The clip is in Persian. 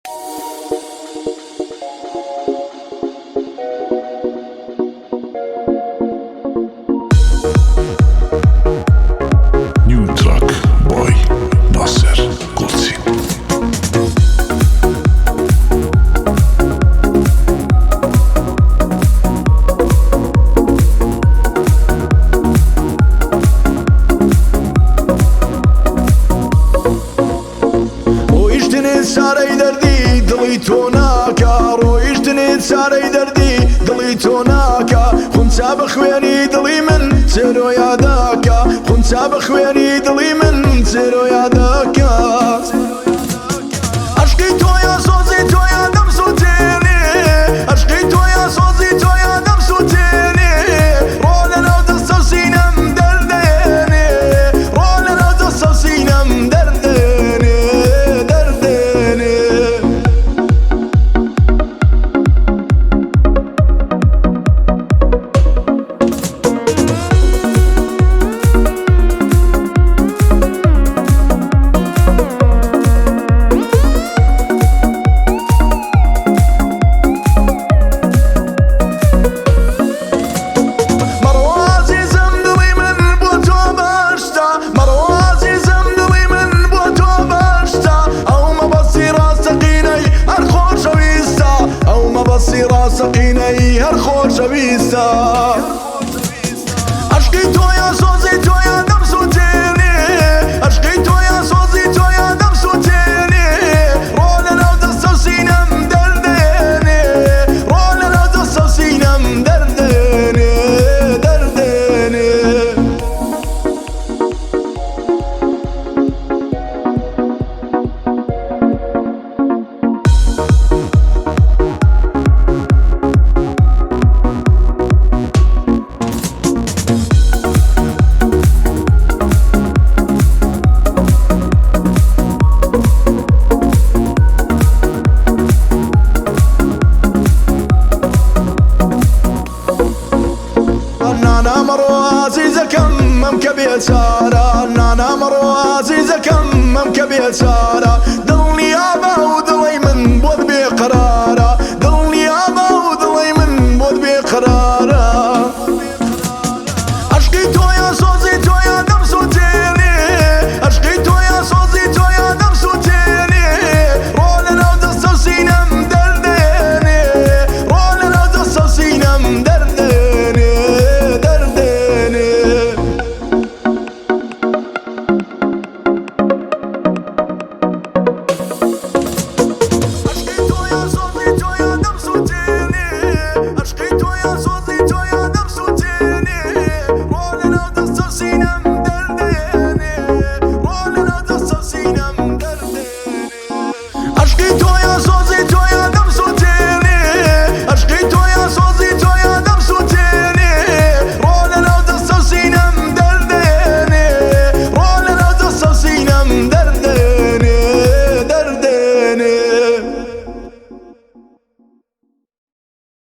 New track by Nasser Gulsin. ساري دردي دڵی تۆ ناکا ڕۆیشتنت سارەی دەردی دڵی تۆ ناکا خونچا بە خوێنی دڵی من چێرۆ یاداکا خونچا بە خوێنی دڵی من چێرۆ یاداکا عشقی تۆیە سۆزی تۆیە دەمسووتێنێ عشقی تۆیە سۆزی تۆیە دەمسووتێنێ ڕۆ لەناو دەستە و سینەم دەردێنێ ڕۆ لەناو دەستە و سینەم دەردێنێ سقینەی هەر خۆشەویستە عشقی تۆیە سۆزی تۆیە دەمسووتێنێ عشقی تۆیە سۆزی تۆیە دەمسووتێنێ ڕۆ لەناو دەستە و سینەم دەردێنێ ڕۆ لەناو دەستە و سینەم دەردێنێ دەردێنێ نانا مرۆ عەزیزەکەم مەمکە بێچارە نانا مرۆ عەزیزەکەم مەمکە بێچارە